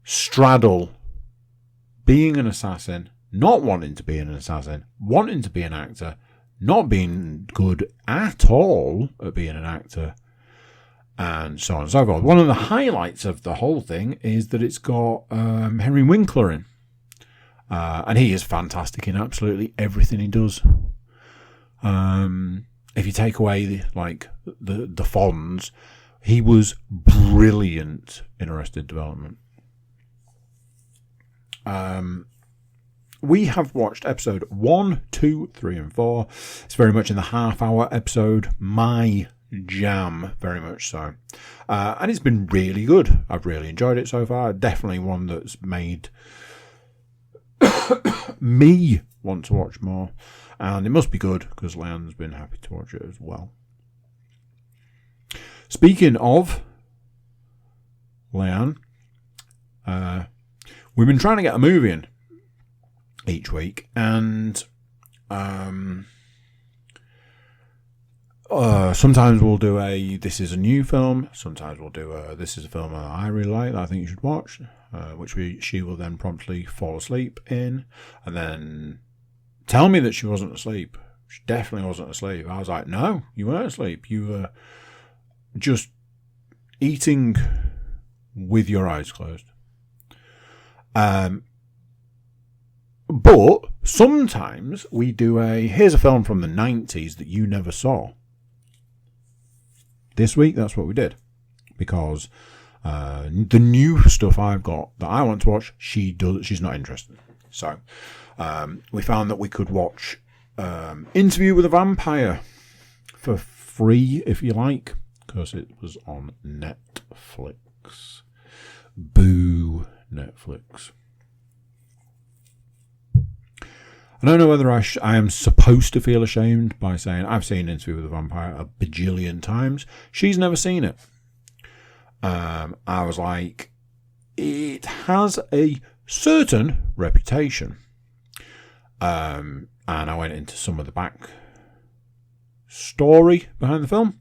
straddle being an assassin, not wanting to be an assassin, wanting to be an actor, not being good at all at being an actor, and so on and so forth. One of the highlights of the whole thing is that it's got Henry Winkler in. And he is fantastic in absolutely everything he does. If you take away the Fonz, he was brilliant in Arrested Development. We have watched episode 1, 2, 3 and 4. It's very much in the half-hour episode. My jam, very much so. And it's been really good. I've really enjoyed it so far. Definitely one that's made me want to watch more. And it must be good, because Leanne's been happy to watch it as well. Speaking of Leanne, we've been trying to get a movie in each week, and sometimes we'll do this is a new film, sometimes we'll do this is a film I really like that I think you should watch, which she will then promptly fall asleep in, and then tell me that she wasn't asleep. She definitely wasn't asleep. I was like, no, you weren't asleep. You were just eating with your eyes closed. But sometimes we do here's a film from the 90s that you never saw. This week, that's what we did. Because the new stuff I've got that I want to watch, she's not interested. So we found that we could watch Interview with a Vampire for free, if you like, because it was on Netflix. Boo, Netflix. I don't know whether I am supposed to feel ashamed by saying I've seen Interview with a Vampire a bajillion times. She's never seen it. I was like, it has a certain reputation. And I went into some of the back story behind the film,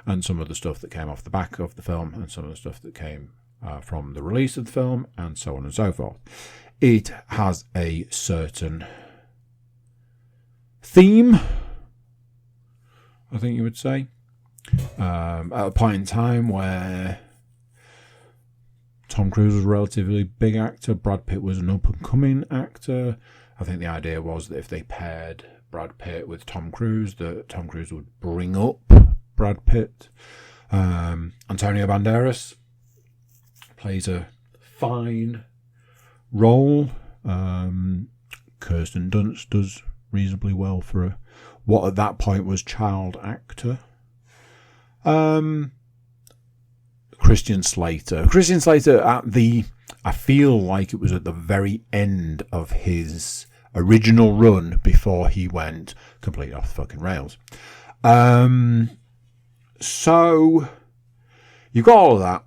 and some of the stuff that came off the back of the film, and some of the stuff that came from the release of the film, and so on and so forth. It has a certain theme, I think you would say, at a point in time where Tom Cruise was a relatively big actor, Brad Pitt was an up-and-coming actor. I think the idea was that if they paired Brad Pitt with Tom Cruise, that Tom Cruise would bring up Brad Pitt. Antonio Banderas plays a fine role. Kirsten Dunst does reasonably well for what at that point was child actor. Christian Slater I feel like it was at the very end of his original run before he went completely off the fucking rails. So you've got all of that,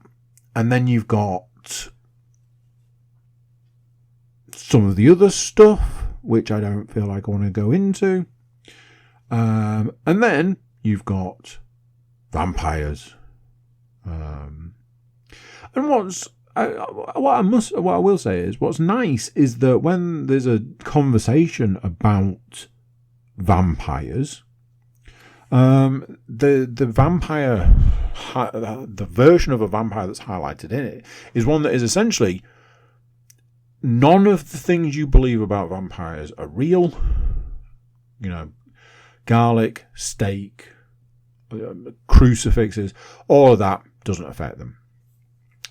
and then you've got some of the other stuff, which I don't feel like I want to go into. And then you've got vampires. And what I will say is, what's nice is that when there's a conversation about vampires, the vampire, the version of a vampire that's highlighted in it is one that is essentially none of the things you believe about vampires are real. You know, garlic, steak, crucifixes, all of that doesn't affect them.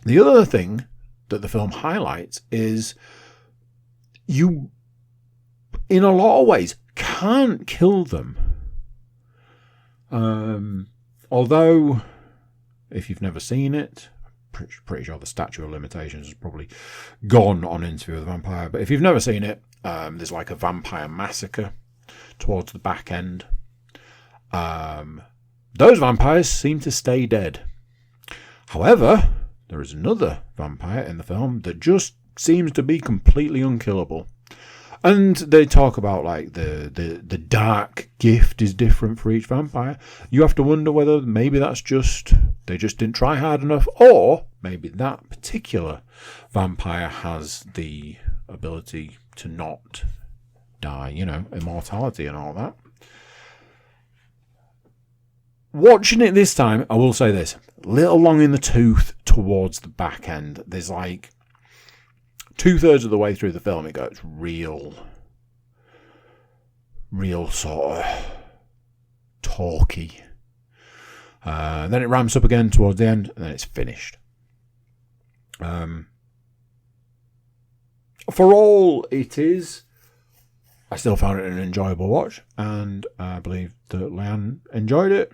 The other thing that the film highlights is you, in a lot of ways, can't kill them. Although, if you've never seen it, pretty sure the statute of limitations has probably gone on Interview with the Vampire, but if you've never seen it, there's like a vampire massacre towards the back end. Those vampires seem to stay dead. However, there is another vampire in the film that just seems to be completely unkillable. And they talk about like the dark gift is different for each vampire. You have to wonder whether maybe that's just they just didn't try hard enough, or maybe that particular vampire has the ability to not die, immortality and all that. Watching it this time, I will say this, a little long in the tooth towards the back end. There's like 2/3 of the way through the film, it goes real sort of talky. Then it ramps up again towards the end, and then it's finished. For all it is, I still found it an enjoyable watch, and I believe that Leanne enjoyed it.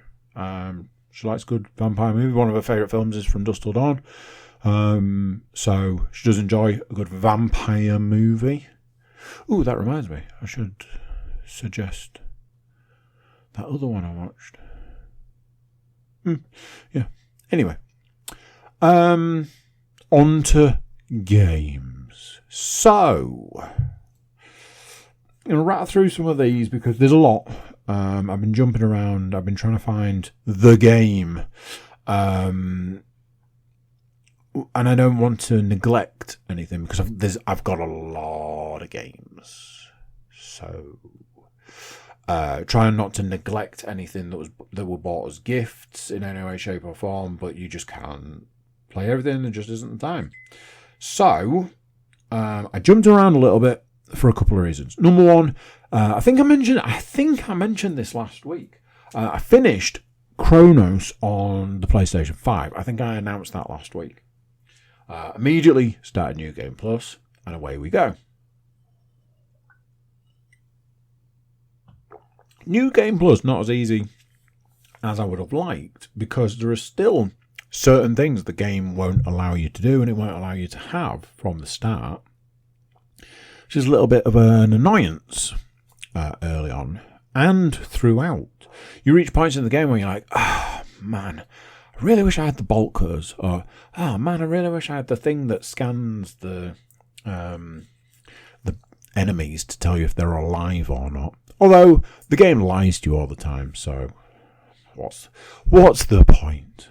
She likes good vampire movie. One of her favourite films is From Dusk Till Dawn. So she does enjoy a good vampire movie. Ooh, that reminds me. I should suggest that other one I watched. Yeah. Anyway. On to games. So, I'm going to rattle through some of these because there's a lot. I've been jumping around. I've been trying to find the game. And I don't want to neglect anything because I've got a lot of games. So, trying not to neglect anything that were bought as gifts in any way, shape, or form, but you just can't play everything. There just isn't the time. So, I jumped around a little bit for a couple of reasons. Number one, I think I mentioned this last week. I finished Chronos on the PlayStation 5. I think I announced that last week. Immediately started New Game Plus, and away we go. New Game Plus, not as easy as I would have liked, because there are still certain things the game won't allow you to do, and it won't allow you to have from the start, which is a little bit of an annoyance early on and throughout. You reach points in the game where you're like, man, I really wish I had the bolt cutters, or man, I really wish I had the thing that scans the enemies to tell you if they're alive or not. Although the game lies to you all the time, so what's the point?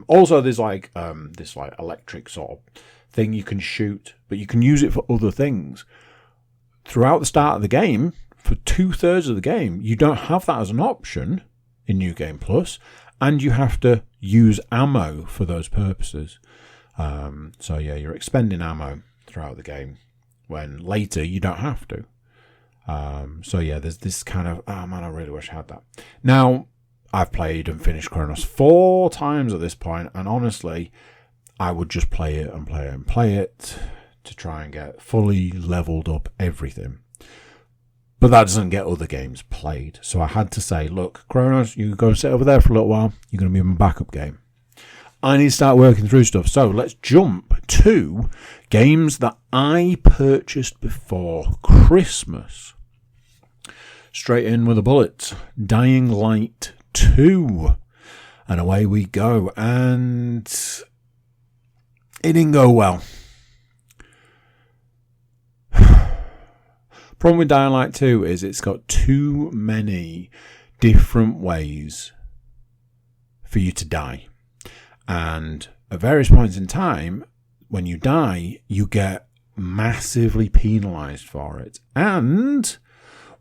Also, there's like this like electric sort of thing you can shoot, but you can use it for other things. Throughout the start of the game, for 2/3 of the game, you don't have that as an option in New Game Plus, and you have to use ammo for those purposes. So yeah, you're expending ammo throughout the game when later you don't have to. So yeah, there's this kind of, man, I really wish I had that. Now, I've played and finished Chronos 4 times at this point, and honestly, I would just play it and play it and play it to try and get fully leveled up everything. But that doesn't get other games played. So I had to say, look, Chronos, you go sit over there for a little while. You're going to be my backup game. I need to start working through stuff. So let's jump to games that I purchased before Christmas. Straight in with a bullet. Dying Light 2. And away we go. And it didn't go well. Problem with Dying Light 2 is it's got too many different ways for you to die. And at various points in time, when you die, you get massively penalised for it. And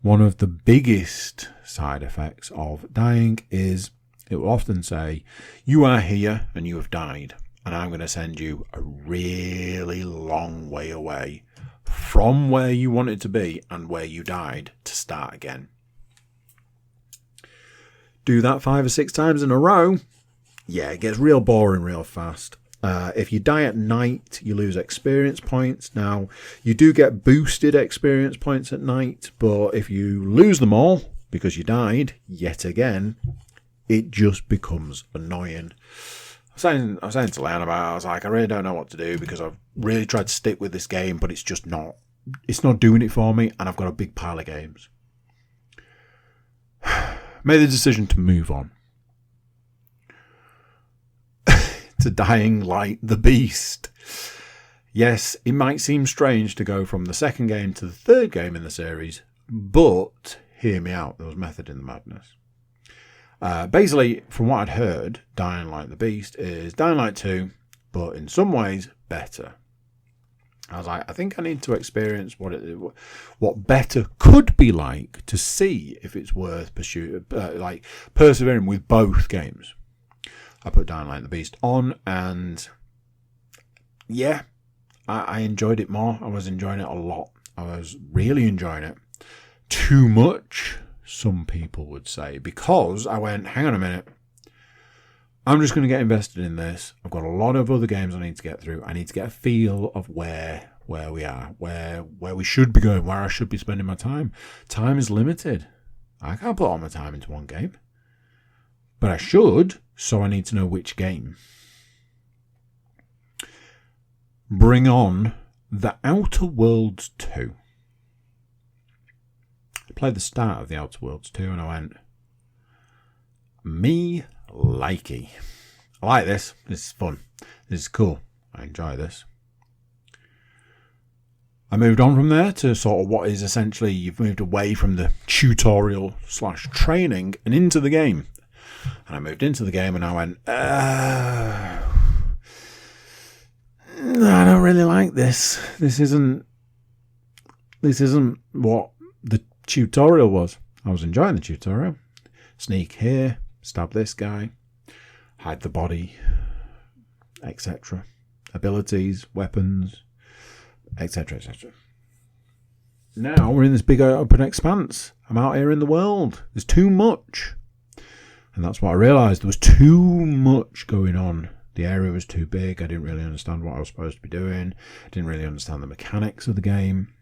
one of the biggest side effects of dying is it will often say, you are here and you have died, and I'm going to send you a really long way away from where you wanted to be and where you died to start again. do that 5 or 6 times in a row, yeah, it gets real boring real fast. If you die at night, you lose experience points. Now, you do get boosted experience points at night, but if you lose them all because you died yet again, it just becomes annoying. I was saying to Leon about it, I was like, I really don't know what to do because I've really tried to stick with this game, but it's just not. It's not doing it for me, and I've got a big pile of games. Made the decision to move on. To Dying Light the Beast. Yes, it might seem strange to go from the second game to the third game in the series, but hear me out, there was method in the madness. Basically, from what I'd heard, Dying Light the Beast is Dying Light 2, but in some ways better. I was like, I think I need to experience what better could be like to see if it's worth persevering with both games. I put Dying Light the Beast on, and yeah, I enjoyed it more. I was enjoying it a lot. I was really enjoying it. Too much, some people would say, because I went, hang on a minute, I'm just going to get invested in this. I've got a lot of other games I need to get through. I need to get a feel of where we are, where we should be going, where I should be spending my time. Time is limited. I can't put all my time into one game. But I should, so I need to know which game. Bring on The Outer Worlds 2. I played the start of The Outer Worlds 2 and I went, me likey. I like this. This is fun. This is cool. I enjoy this. I moved on from there to sort of what is essentially, you've moved away from the tutorial / training and into the game. And I moved into the game and I went, I don't really like this. This isn't what the tutorial was. I was enjoying the tutorial. Sneak here, stab this guy, hide the body, etc. Abilities, weapons, etc., etc. Now we're in this big open expanse. I'm out here in the world. There's too much. And that's what I realised. There was too much going on. The area was too big. I didn't really understand what I was supposed to be doing. I didn't really understand the mechanics of the game.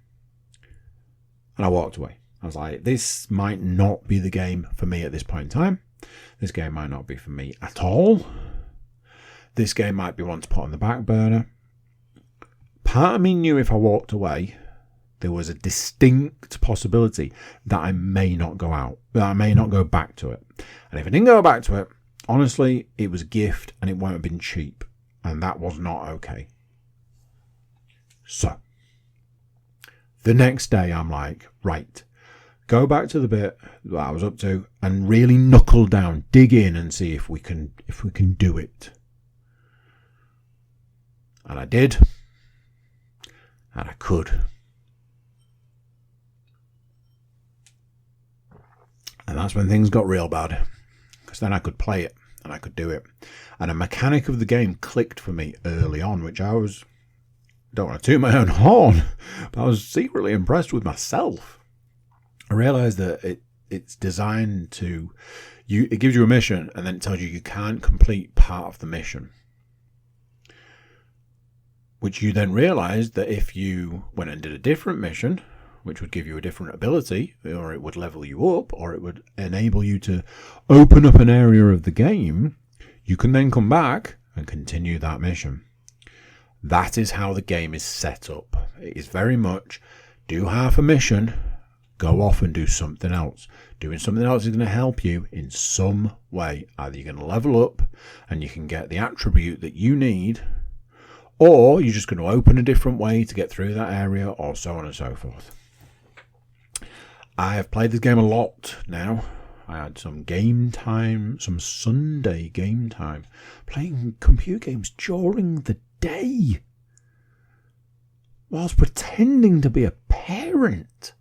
And I walked away. I was like, this might not be the game for me at this point in time. This game might not be for me at all. This game might be one to put on the back burner. Part of me knew if I walked away, there was a distinct possibility that I may not go out, that I may not go back to it. And if I didn't go back to it, honestly, it was a gift and it won't have been cheap. And that was not okay. So, the next day I'm like, right, go back to the bit that I was up to and really knuckle down, dig in and see if we can do it. And I did. And I could. And that's when things got real bad. Because then I could play it. And I could do it. And a mechanic of the game clicked for me early on. Which I was... don't want to toot my own horn. But I was secretly impressed with myself. I realised that it's designed to... it gives you a mission. And then it tells you can't complete part of the mission. Which you then realise that if you went and did a different mission, which would give you a different ability, or it would level you up, or it would enable you to open up an area of the game, you can then come back and continue that mission. That is how the game is set up. It is very much do half a mission, go off and do something else. Doing something else is going to help you in some way. Either you're going to level up and you can get the attribute that you need, or you're just going to open a different way to get through that area, or so on and so forth. I have played this game a lot now. I had some game time, some Sunday game time, playing computer games during the day, whilst pretending to be a parent.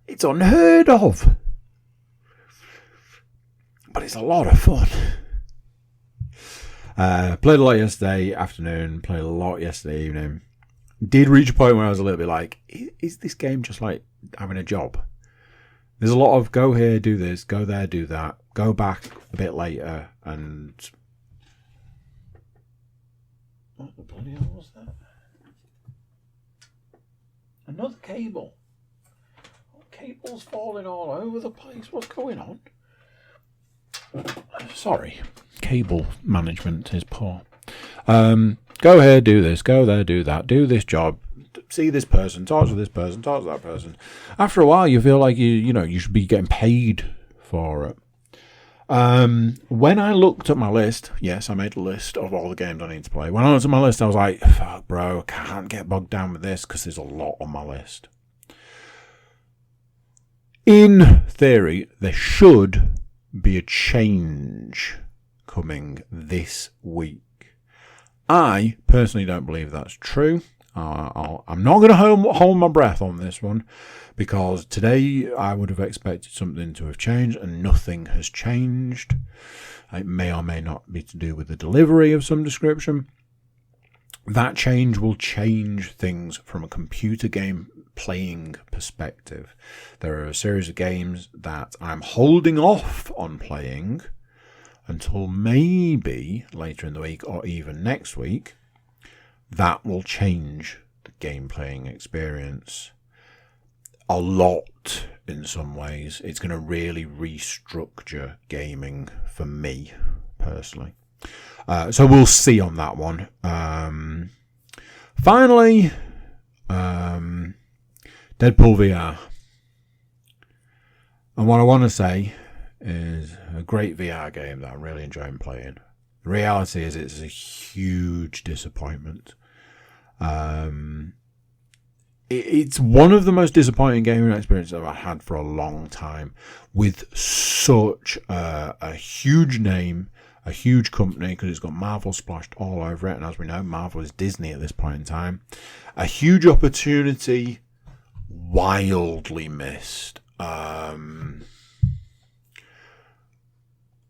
It's unheard of. But it's a lot of fun. Played a lot yesterday afternoon, played a lot yesterday evening. Did reach a point where I was a little bit like, is this game just like having a job? There's a lot of go here, do this, go there, do that. go back a bit later and... What the bloody hell was that? Another cable. Cable's falling all over the place. What's going on? Sorry. Cable management is poor. Go here, do this. Go there, do that. Do this job. See this person. Talk to this person. Talk to that person. After a while, you feel like you should be getting paid for it. When I looked at my list, yes, I made a list of all the games I need to play. When I looked at my list, I was like, fuck, bro, I can't get bogged down with this because there's a lot on my list. In theory, there should be a change coming this week. I personally don't believe that's true. I'm not going to hold my breath on this one because today I would have expected something to have changed and nothing has changed. It may or may not be to do with the delivery of some description. That change will change things from a computer game playing perspective. There are a series of games that I'm holding off on playing until maybe later in the week or even next week. That will change the game playing experience a lot in some ways. It's going to really restructure gaming for me personally. So we'll see on that one. Finally, Deadpool VR. And what I want to say is a great VR game that I'm really enjoying playing. The reality is it's a huge disappointment. It's one of the most disappointing gaming experiences I've had for a long time, with such a huge name, a huge company, because it's got Marvel splashed all over it, and as we know, Marvel is Disney at this point in time. A huge opportunity, wildly missed.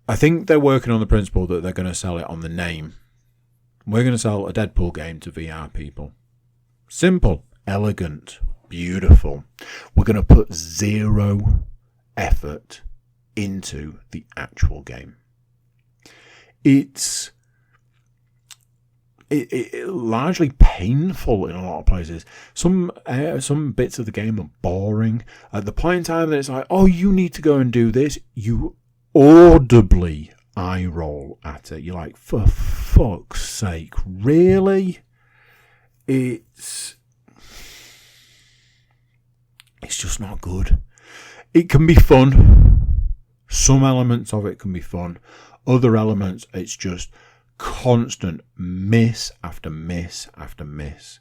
I think they're working on the principle that they're going to sell it on the name. We're going to sell a Deadpool game to VR people. Simple, elegant, beautiful. We're going to put zero effort into the actual game. It's largely painful in a lot of places. Some bits of the game are boring. At the point in time that it's like, oh, you need to go and do this, you audibly eye roll at it. You're like, for fuck's sake, really? It's just not good. It can be fun. Some elements of it can be fun. Other elements, it's just constant miss after miss after miss.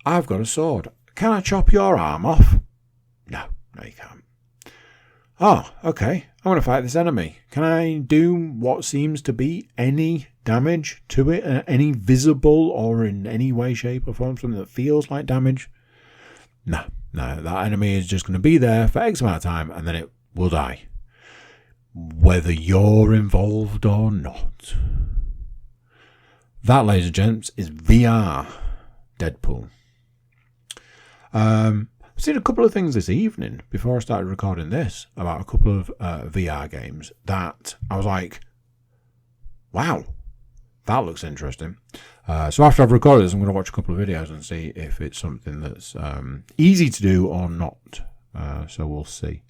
I've got a sword. Can I chop your arm off? No, you can't. Oh, okay. I'm going to fight this enemy. Can I do what seems to be any damage to it? Any visible or in any way, shape or form, something that feels like damage? No, that enemy is just going to be there for X amount of time and then it will die. Whether you're involved or not. That, ladies and gents, is VR Deadpool. I've seen a couple of things this evening before I started recording this about a couple of VR games that I was like, wow, that looks interesting. So after I've recorded this, I'm going to watch a couple of videos and see if it's something that's easy to do or not. So we'll see.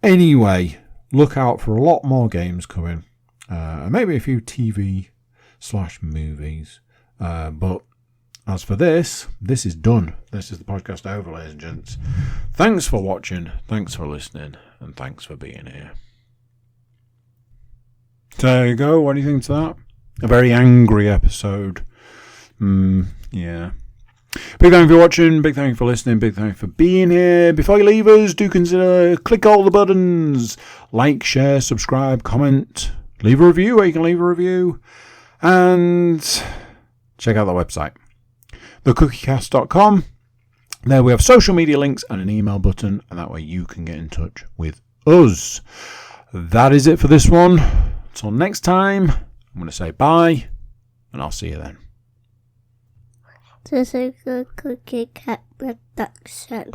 Anyway, look out for a lot more games coming. Maybe a few TV/movies. But as for this is done. This is the podcast over, ladies and gents. Thanks for watching, thanks for listening, and thanks for being here. So there you go. What do you think to that? A very angry episode. Yeah. Big thank you for watching, big thank you for listening, big thank you for being here. Before you leave us, do consider click all the buttons. Like, share, subscribe, comment, leave a review where you can leave a review. And check out the website, thecookiecast.com. There we have social media links and an email button, and that way you can get in touch with us. That is it for this one. Until next time, I'm going to say bye, and I'll see you then. This is a Cookie Cat production.